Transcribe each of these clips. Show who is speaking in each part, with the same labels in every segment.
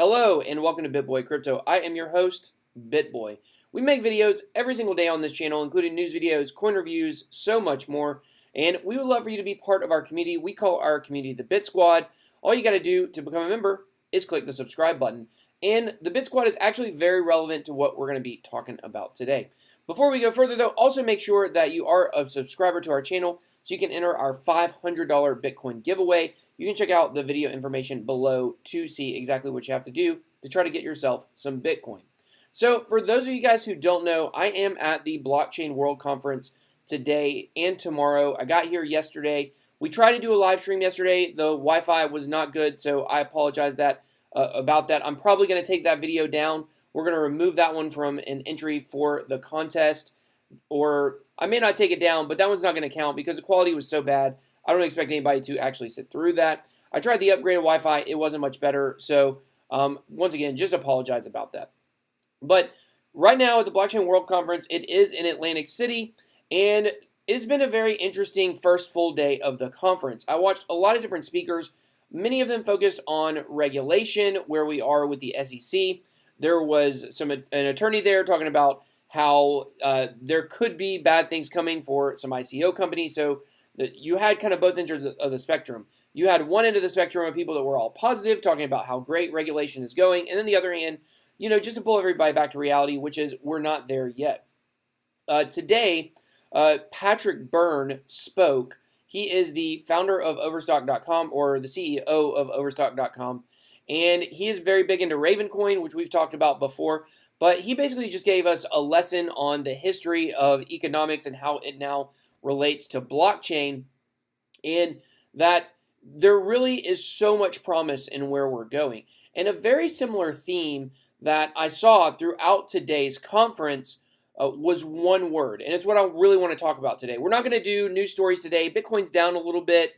Speaker 1: Hello and welcome to BitBoy Crypto. I am your host, BitBoy. We make videos every single day on this channel, including news videos, coin reviews, so much more. And we would love for you to be part of our community. We call our community the Bit Squad. All you got to do to become a member is click the subscribe button. And the Bit Squad is actually very relevant to what we're going to be talking about today. Before we go further though, also make sure that you are a subscriber to our channel so you can enter our $500 Bitcoin giveaway. You can check out the video information below to see exactly what you have to do to try to get yourself some Bitcoin. So for those of you guys who don't know, I am at the Blockchain World Conference today and tomorrow. I got here yesterday. We tried to do a live stream yesterday. The Wi-Fi was not good, so I apologize about that. I'm probably going to take that video down. We're going to remove that one from an entry for the contest, or I may not take it down, but that one's not going to count because the quality was so bad. I don't expect anybody to actually sit through that. I tried the upgraded Wi-Fi. It wasn't much better, so once again, just apologize about that. But right now at the Blockchain World Conference, it is in Atlantic City, and it's been a very interesting first full day of the conference. I watched a lot of different speakers, many of them focused on regulation, where we are with the SEC. There was an attorney there talking about how there could be bad things coming for some ICO companies. So you had kind of both ends of the spectrum. You had one end of the spectrum of people that were all positive, talking about how great regulation is going, and then the other hand, you know, just to pull everybody back to reality, which is we're not there yet. Today, Patrick Byrne spoke. He is the founder of Overstock.com, or the CEO of Overstock.com. And he is very big into Ravencoin, which we've talked about before. But he basically just gave us a lesson on the history of economics and how it now relates to blockchain. And that there really is so much promise in where we're going. And a very similar theme that I saw throughout today's conference was one word. And it's what I really want to talk about today. We're not going to do news stories today. Bitcoin's down a little bit.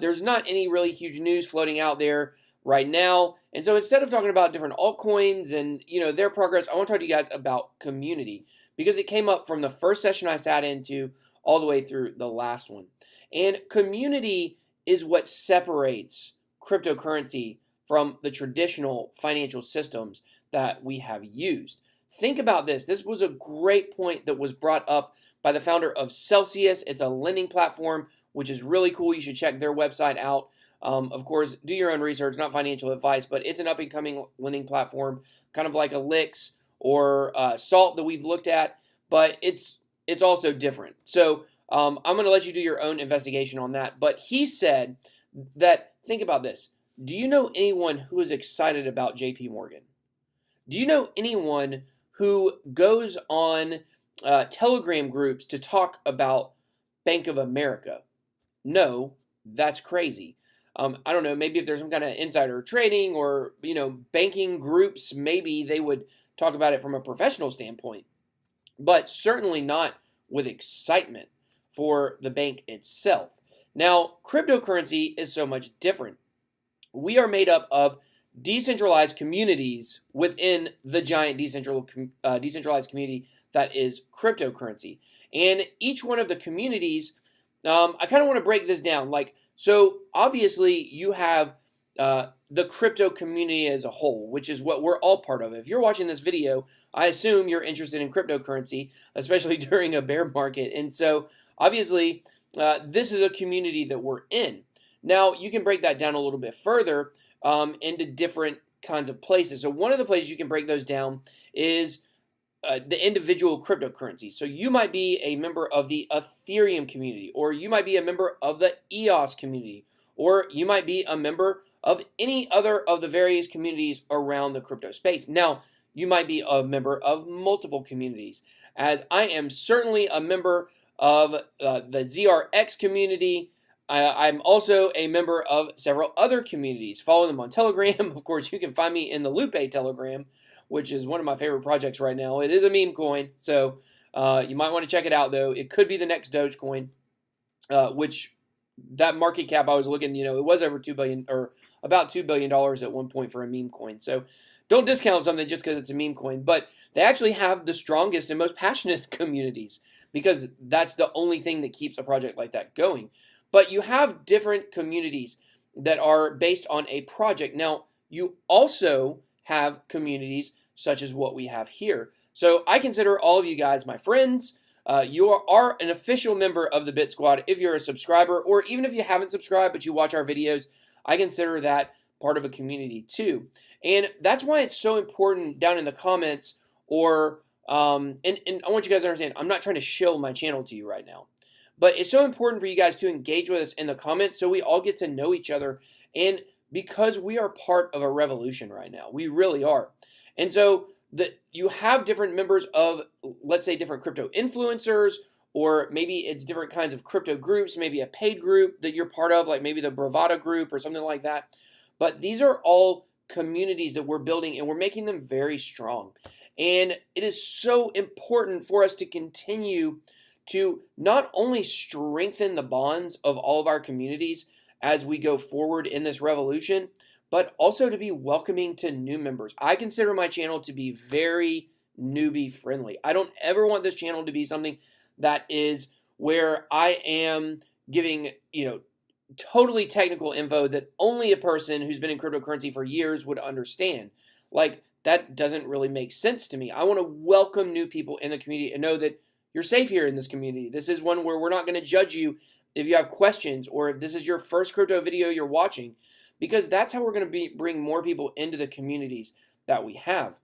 Speaker 1: There's not any really huge news floating out there right now. And so instead of talking about different altcoins and, you know, their progress, I want to talk to you guys about community, because it came up from the first session I sat into all the way through the last one. And community is what separates cryptocurrency from the traditional financial systems that we have used. Think about this. This was a great point that was brought up by the founder of Celsius. It's a lending platform, which is really cool. You should check their website out. Of course, do your own research, not financial advice, but it's an up-and-coming lending platform, kind of like ELIX or Salt that we've looked at, but it's also different. So I'm going to let you do your own investigation on that. But he said that, think about this. Do you know anyone who is excited about JP Morgan? Do you know anyone who goes on Telegram groups to talk about Bank of America? No, that's crazy. I don't know, maybe if there's some kind of insider trading or, you know, banking groups, maybe they would talk about it from a professional standpoint, but certainly not with excitement for the bank itself. Now, cryptocurrency is so much different. We are made up of decentralized communities within the giant decentralized community that is cryptocurrency. And each one of the communities, I kind of want to break this down. So obviously you have the crypto community as a whole, which is what we're all part of. If you're watching this video, I assume you're interested in cryptocurrency, especially during a bear market. And so obviously this is a community that we're in. Now you can break that down a little bit further into different kinds of places. So one of the places you can break those down is the individual cryptocurrencies. So you might be a member of the Ethereum community, or you might be a member of the EOS community, or you might be a member of any other of the various communities around the crypto space. Now, you might be a member of multiple communities, as I am certainly a member of the ZRX community. I'm also a member of several other communities. Follow them on Telegram. Of course, you can find me in the Lupe Telegram, which is one of my favorite projects right now. It is a meme coin, so you might want to check it out, though. It could be the next Dogecoin, which that market cap I was looking, you know, it was over $2 billion, or about $2 billion at one point for a meme coin. So don't discount something just because it's a meme coin. But they actually have the strongest and most passionate communities, because that's the only thing that keeps a project like that going. But you have different communities that are based on a project. Now, you also have communities such as what we have here. So I consider all of you guys my friends. You are an official member of the Bit Squad if you're a subscriber, or even if you haven't subscribed but you watch our videos. I consider that part of a community too. And that's why it's so important down in the comments, or and I want you guys to understand, I'm not trying to shill my channel to you right now, but it's so important for you guys to engage with us in the comments so we all get to know each other. And because we are part of a revolution right now, we really are. And so you have different members of, let's say, different crypto influencers, or maybe it's different kinds of crypto groups, maybe a paid group that you're part of, like maybe the Bravado group or something like that. But these are all communities that we're building, and we're making them very strong. And it is so important for us to continue to not only strengthen the bonds of all of our communities as we go forward in this revolution, but also to be welcoming to new members. I consider my channel to be very newbie friendly. I don't ever want this channel to be something that is where I am giving, totally technical info that only a person who's been in cryptocurrency for years would understand. Like, that doesn't really make sense to me. I want to welcome new people in the community and know that you're safe here in this community. This is one where we're not going to judge you if you have questions, or if this is your first crypto video you're watching, because that's how we're going to bring more people into the communities that we have.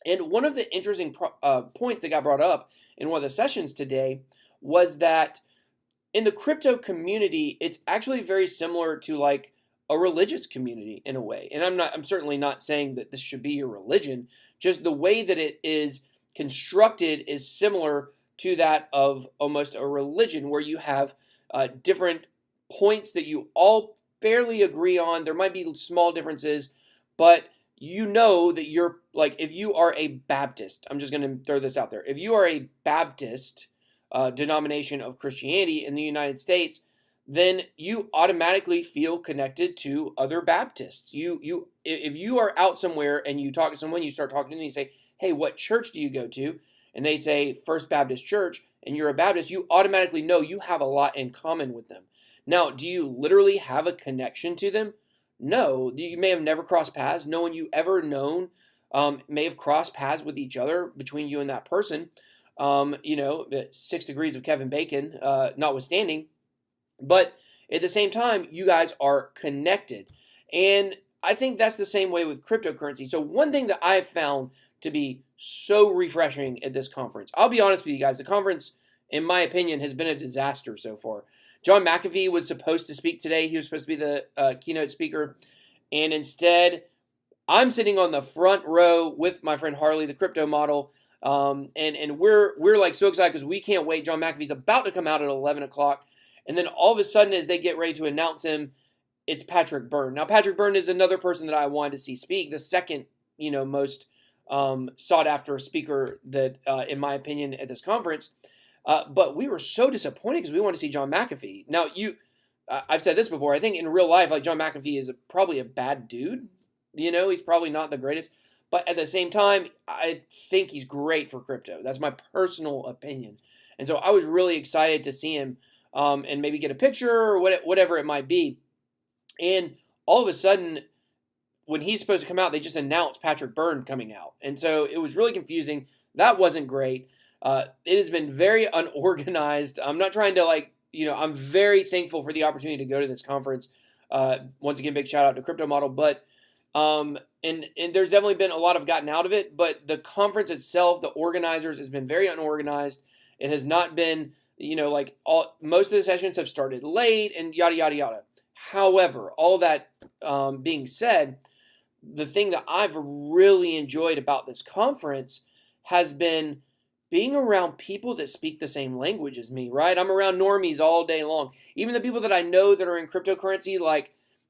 Speaker 1: And one of the interesting points that got brought up in one of the sessions today was that in the crypto community, it's actually very similar to like a religious community in a way. And I'm certainly not saying that this should be your religion, just the way that it is constructed is similar to that of almost a religion, where you have different points that you all fairly agree on. There might be small differences, but you know that you're, like, if you are a Baptist, I'm just going to throw this out there. If you are a Baptist denomination of Christianity in the United States, then you automatically feel connected to other Baptists. If you are out somewhere and you talk to someone, you start talking to them, and you say, hey, what church do you go to? And they say First Baptist Church, and you're a Baptist, you automatically know you have a lot in common with them. Now, do you literally have a connection to them? No, you may have never crossed paths. No one you ever known may have crossed paths with each other between you and that person. 6 degrees of Kevin Bacon notwithstanding. But at the same time, you guys are connected. And I think that's the same way with cryptocurrency. So one thing that I've found to be so refreshing at this conference, I'll be honest with you guys, the conference, in my opinion, has been a disaster so far. John McAfee was supposed to speak today. He was supposed to be the keynote speaker. And instead, I'm sitting on the front row with my friend Harley, the crypto model. And we're like so excited because we can't wait. John McAfee's about to come out at 11 o'clock. And then all of a sudden, as they get ready to announce him, it's Patrick Byrne. Now, Patrick Byrne is another person that I wanted to see speak, the second, most sought after speaker that, in my opinion, at this conference. But we were so disappointed because we wanted to see John McAfee. Now, I've said this before. I think in real life, like, John McAfee is probably a bad dude. He's probably not the greatest. But at the same time, I think he's great for crypto. That's my personal opinion. And so I was really excited to see him and maybe get a picture or whatever it might be. And all of a sudden, when he's supposed to come out, they just announced Patrick Byrne coming out. And so it was really confusing. That wasn't great. It has been very unorganized. I'm not trying to I'm very thankful for the opportunity to go to this conference. Once again, big shout out to Crypto Model. But and there's definitely been a lot of gotten out of it. But the conference itself, the organizers, has been very unorganized. It has not been, most of the sessions have started late and yada, yada, yada. However, all that being said, the thing that I've really enjoyed about this conference has been being around people that speak the same language as me, right? I'm around normies all day long. Even the people that I know that are in cryptocurrency,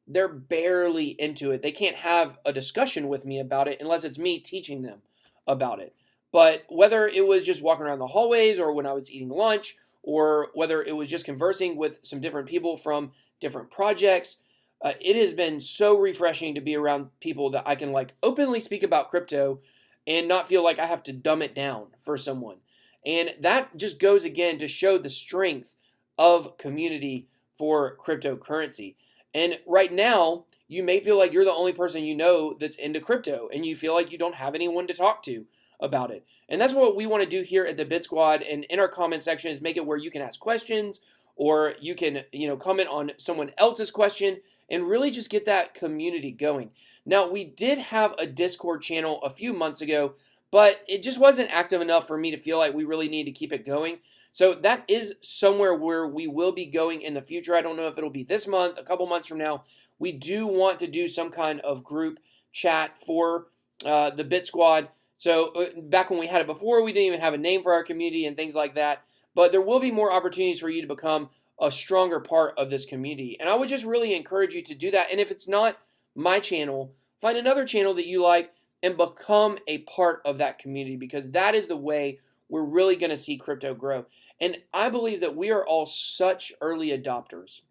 Speaker 1: they're barely into it. They can't have a discussion with me about it unless it's me teaching them about it. But whether it was just walking around the hallways or when I was eating lunch, or whether it was just conversing with some different people from different projects, it has been so refreshing to be around people that I can openly speak about crypto and not feel like I have to dumb it down for someone. And that just goes again to show the strength of community for cryptocurrency. And right now, you may feel like you're the only person you know that's into crypto, and you feel like you don't have anyone to talk to about it. And that's what we want to do here at the Bit Squad, and in our comment section is make it where you can ask questions, or you can, comment on someone else's question and really just get that community going. Now, we did have a Discord channel a few months ago, but it just wasn't active enough for me to feel like we really need to keep it going. So that is somewhere where we will be going in the future. I don't know if it'll be this month, a couple months from now. We do want to do some kind of group chat for the Bit Squad. So back when we had it before, we didn't even have a name for our community and things like that. But there will be more opportunities for you to become a stronger part of this community. And I would just really encourage you to do that. And if it's not my channel, find another channel that you like and become a part of that community, because that is the way we're really going to see crypto grow. And I believe that we are all such early adopters.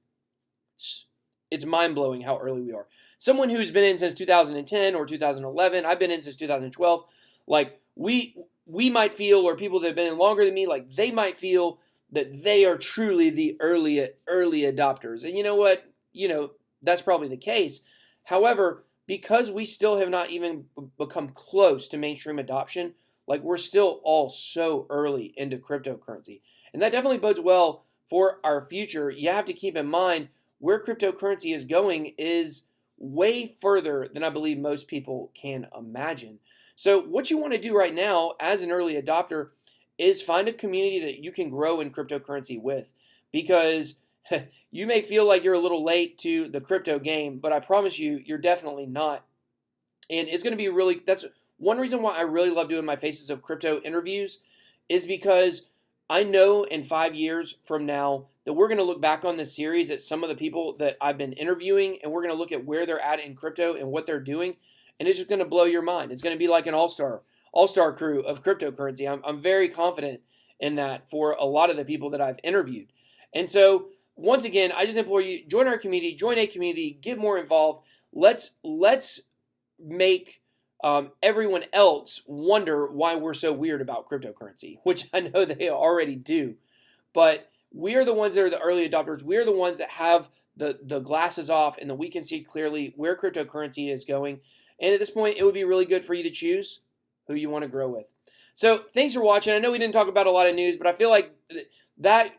Speaker 1: It's mind-blowing how early we are. Someone who's been in since 2010 or 2011, I've been in since 2012, like we might feel, or people that have been in longer than me, like they might feel that they are truly the early adopters. And you know what? That's probably the case. However, because we still have not even become close to mainstream adoption, like we're still all so early into cryptocurrency. And that definitely bodes well for our future. You have to keep in mind where cryptocurrency is going is way further than I believe most people can imagine. So what you want to do right now as an early adopter is find a community that you can grow in cryptocurrency with, because you may feel like you're a little late to the crypto game, but I promise you, you're definitely not. And it's going to be that's one reason why I really love doing my Faces of Crypto interviews, is because I know in 5 years from now that we're going to look back on this series at some of the people that I've been interviewing, and we're going to look at where they're at in crypto and what they're doing, and it's just going to blow your mind. It's going to be like an all-star crew of cryptocurrency. I'm very confident in that for a lot of the people that I've interviewed. And so, once again, I just implore you, join our community, join a community, get more involved. Let's make everyone else wonder why we're so weird about cryptocurrency, which I know they already do. But we are the ones that are the early adopters. We are the ones that have the glasses off, and that we can see clearly where cryptocurrency is going. And at this point, it would be really good for you to choose who you want to grow with. So thanks for watching. I know we didn't talk about a lot of news, but I feel like that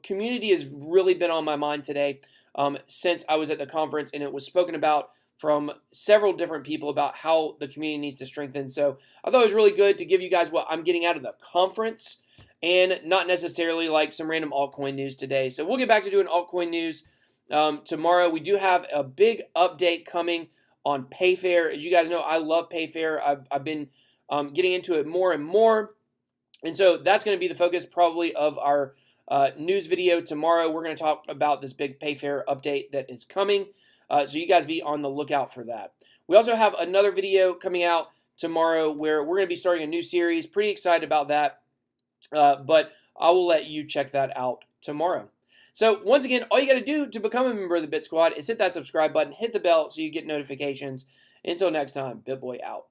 Speaker 1: community has really been on my mind today since I was at the conference, and it was spoken about from several different people about how the community needs to strengthen. So I thought it was really good to give you guys what I'm getting out of the conference, and not necessarily like some random altcoin news today. So we'll get back to doing altcoin news tomorrow. We do have a big update coming on Payfair. As you guys know, I love Payfair. I've been getting into it more and more. And so that's going to be the focus probably of our news video tomorrow. We're going to talk about this big Payfair update that is coming. So you guys be on the lookout for that. We also have another video coming out tomorrow where we're going to be starting a new series. Pretty excited about that. But I will let you check that out tomorrow. So once again, all you got to do to become a member of the Bit Squad is hit that subscribe button, hit the bell so you get notifications. Until next time, BitBoy out.